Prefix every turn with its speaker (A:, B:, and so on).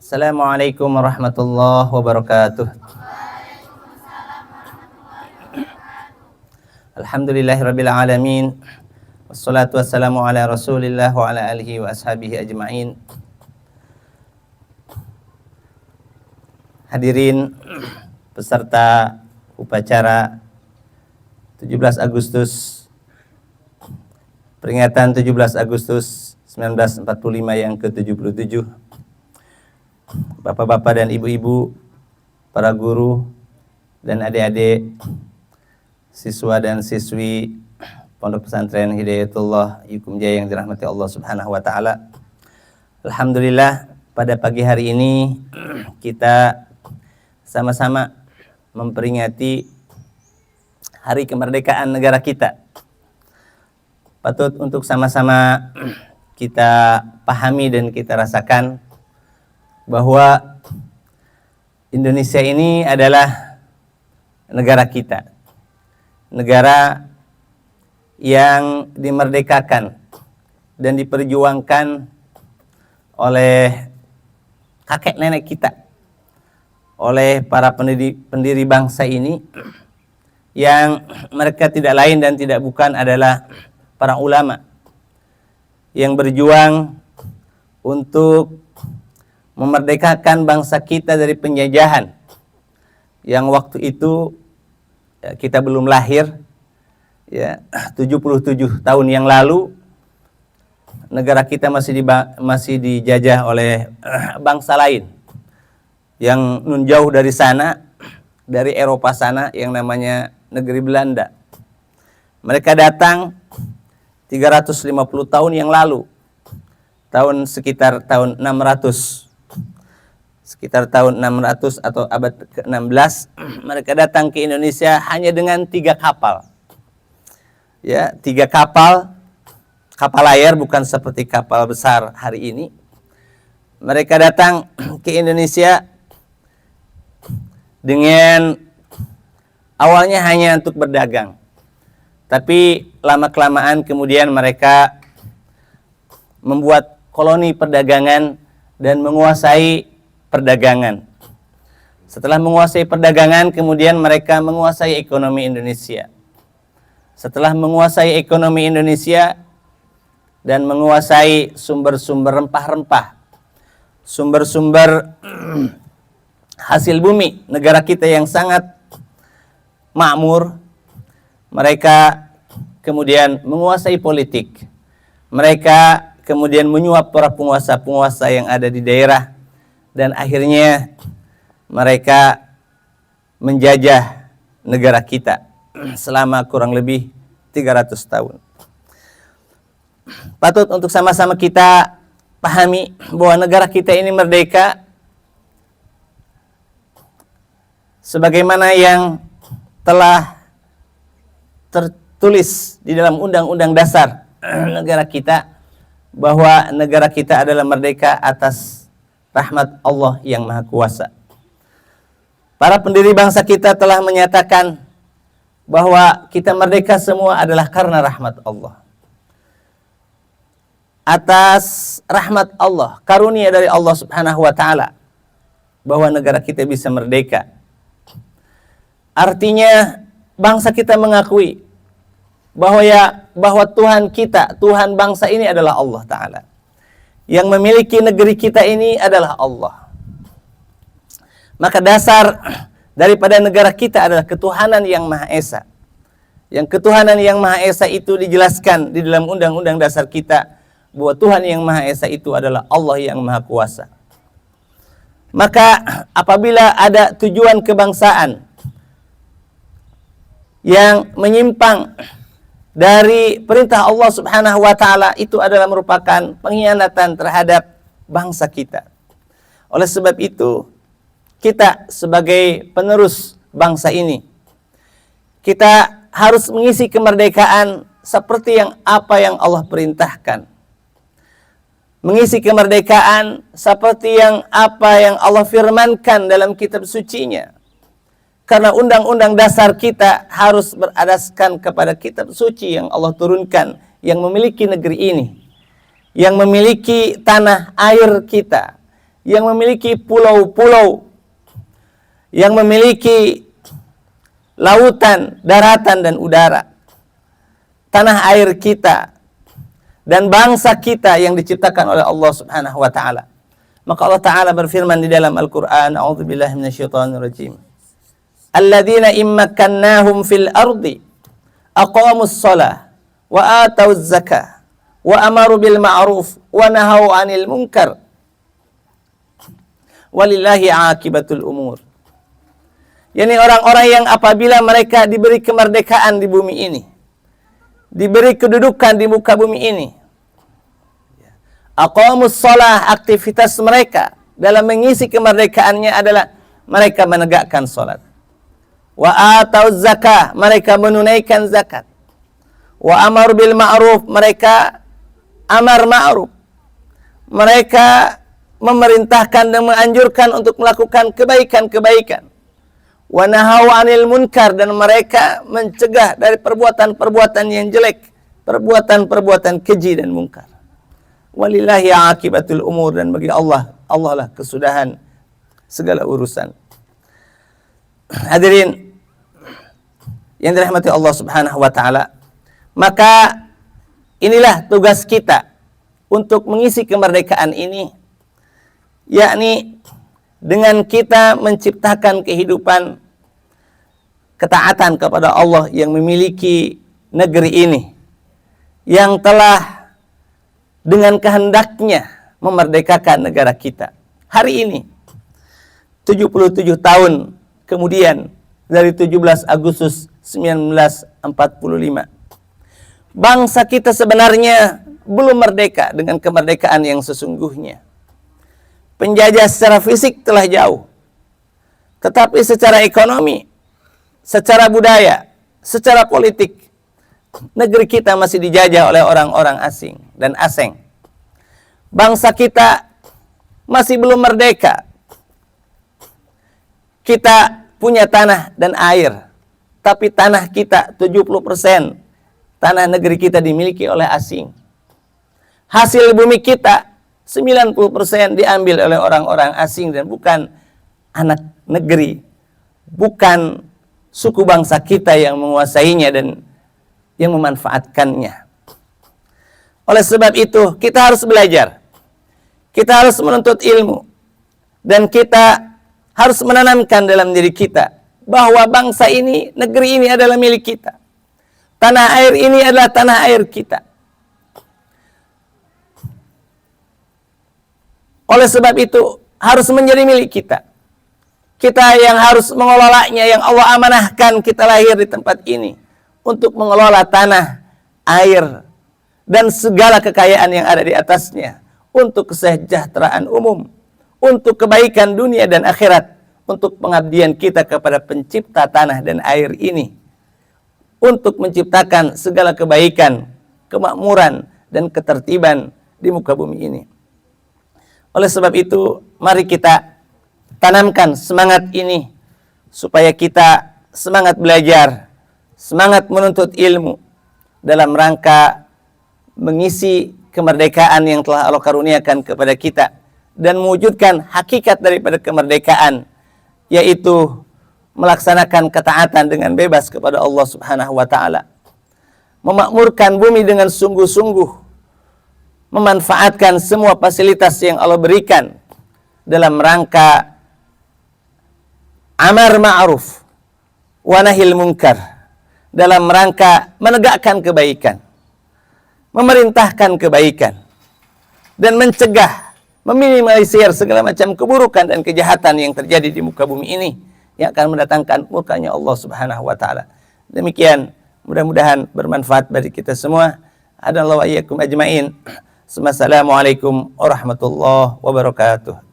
A: Assalamualaikum warahmatullahi wabarakatuh. Alhamdulillahirabbil alamin. Wassalatu wassalamu ala Rasulillah wa ala alihi wa ashabihi ajmain. Hadirin peserta upacara 17 Agustus, peringatan 17 Agustus 1945 yang ke-77. Bapak-bapak dan ibu-ibu, para guru dan adik-adik, siswa dan siswi Pondok Pesantren Hidayatullah Yukum Jaya yang dirahmati Allah Subhanahu wa taala. Alhamdulillah, pada pagi hari ini kita sama-sama memperingati Hari Kemerdekaan negara kita. Patut untuk sama-sama kita pahami dan kita rasakan bahwa Indonesia ini adalah negara kita, negara yang dimerdekakan dan diperjuangkan oleh kakek nenek kita, oleh para pendiri bangsa ini, yang mereka tidak lain dan tidak bukan adalah para ulama yang berjuang untuk memerdekakan bangsa kita dari penjajahan yang waktu itu kita belum lahir, 77 tahun yang lalu negara kita masih dijajah oleh bangsa lain yang nun jauh dari sana, dari Eropa sana, yang namanya negeri Belanda. Mereka datang 350 tahun yang lalu, sekitar tahun 600 atau abad ke-16, mereka datang ke Indonesia hanya dengan 3 kapal. 3 kapal layar, bukan seperti kapal besar hari ini. Mereka datang ke Indonesia dengan awalnya hanya untuk berdagang. Tapi lama-kelamaan kemudian mereka membuat koloni perdagangan dan menguasai perdagangan. Setelah menguasai perdagangan, kemudian mereka menguasai ekonomi Indonesia. Setelah menguasai ekonomi Indonesia dan menguasai sumber-sumber rempah-rempah, sumber-sumber hasil bumi negara kita yang sangat makmur, mereka kemudian menguasai politik. Mereka kemudian menyuap para penguasa-penguasa yang ada di daerah, dan akhirnya mereka menjajah negara kita selama kurang lebih 300 tahun. Patut untuk sama-sama kita pahami bahwa negara kita ini merdeka sebagaimana yang telah tertulis di dalam Undang-Undang Dasar negara kita, bahwa negara kita adalah merdeka atas rahmat Allah yang Maha Kuasa. Para pendiri bangsa kita telah menyatakan bahwa kita merdeka semua adalah karena rahmat Allah. Atas rahmat Allah, karunia dari Allah Subhanahu wa taala, bahwa negara kita bisa merdeka. Artinya bangsa kita mengakui bahwa Tuhan kita, Tuhan bangsa ini adalah Allah Ta'ala. Yang memiliki negeri kita ini adalah Allah. Maka dasar daripada negara kita adalah ketuhanan yang Maha Esa. Yang ketuhanan yang Maha Esa itu dijelaskan di dalam Undang-Undang Dasar kita, bahwa Tuhan yang Maha Esa itu adalah Allah yang Maha Kuasa. Maka apabila ada tujuan kebangsaan yang menyimpang dari perintah Allah Subhanahu wa taala, itu adalah merupakan pengkhianatan terhadap bangsa kita. Oleh sebab itu, kita sebagai penerus bangsa ini, kita harus mengisi kemerdekaan seperti apa yang Allah perintahkan. Mengisi kemerdekaan seperti apa yang Allah firmankan dalam kitab sucinya. Karena undang-undang dasar kita harus beradaskan kepada kitab suci yang Allah turunkan, yang memiliki negeri ini, yang memiliki tanah air kita, yang memiliki pulau-pulau, yang memiliki lautan, daratan, dan udara. Tanah air kita dan bangsa kita yang diciptakan oleh Allah Subhanahu wa taala. Maka Allah taala berfirman di dalam Al-Qur'an, a'udzubillahi minasyaitonirrajim. Alladzina immakkannahum fil ardi aqamus shalah wa atauz zakah wa amaru bil ma'ruf wa nahau 'anil munkar. Walillahi 'aqibatul umur. Yani orang-orang yang apabila mereka diberi kemerdekaan di bumi ini, diberi kedudukan di muka bumi ini, aqamus shalah, aktivitas mereka dalam mengisi kemerdekaannya adalah mereka menegakkan salat. Wa atauz zakah, mereka menunaikan zakat. Wa amar bil ma'ruf, mereka amar ma'ruf. Mereka memerintahkan dan menganjurkan untuk melakukan kebaikan-kebaikan. Wa nahau 'anil munkar, dan mereka mencegah dari perbuatan-perbuatan yang jelek, perbuatan-perbuatan keji dan munkar. Walillahi 'aqibatul umur, dan bagi Allah, Allah lah kesudahan segala urusan. Hadirin yang dirahmati Allah Subhanahu wa taala, maka inilah tugas kita untuk mengisi kemerdekaan ini, yakni dengan kita menciptakan kehidupan ketaatan kepada Allah yang memiliki negeri ini, yang telah dengan kehendaknya memerdekakan negara kita. Hari ini 77 tahun kemudian dari 17 Agustus 1945, bangsa kita sebenarnya belum merdeka dengan kemerdekaan yang sesungguhnya. Penjajah secara fisik telah jauh, tetapi secara ekonomi, secara budaya, secara politik, negeri kita masih dijajah oleh orang-orang asing dan asing. Bangsa kita masih belum merdeka. Kita punya tanah dan air, tapi tanah kita 70% tanah negeri kita dimiliki oleh asing. Hasil bumi kita 90% diambil oleh orang-orang asing dan bukan anak negeri, bukan suku bangsa kita yang menguasainya dan yang memanfaatkannya. Oleh sebab itu, kita harus belajar. Kita harus menuntut ilmu. Dan kita harus menanamkan dalam diri kita bahwa bangsa ini, negeri ini adalah milik kita. Tanah air ini adalah tanah air kita. Oleh sebab itu, harus menjadi milik kita. Kita yang harus mengelolanya, yang Allah amanahkan kita lahir di tempat ini untuk mengelola tanah, air, dan segala kekayaan yang ada di atasnya untuk kesejahteraan umum, untuk kebaikan dunia dan akhirat, untuk pengabdian kita kepada pencipta tanah dan air ini, untuk menciptakan segala kebaikan, kemakmuran, dan ketertiban di muka bumi ini. Oleh sebab itu, mari kita tanamkan semangat ini supaya kita semangat belajar, semangat menuntut ilmu dalam rangka mengisi kemerdekaan yang telah Allah karuniakan kepada kita dan mewujudkan hakikat daripada kemerdekaan, yaitu melaksanakan ketaatan dengan bebas kepada Allah Subhanahu wa taala, memakmurkan bumi dengan sungguh-sungguh, memanfaatkan semua fasilitas yang Allah berikan dalam rangka amar ma'ruf wa nahil munkar, dalam rangka menegakkan kebaikan, memerintahkan kebaikan, dan mencegah, meminimalisir segala macam keburukan dan kejahatan yang terjadi di muka bumi ini yang akan mendatangkan murkanya Allah Subhanahu wa taala. Demikian, mudah-mudahan bermanfaat bagi kita semua. Hadallahu wa iyyakum ajmain. Assalamualaikum warahmatullahi wabarakatuh.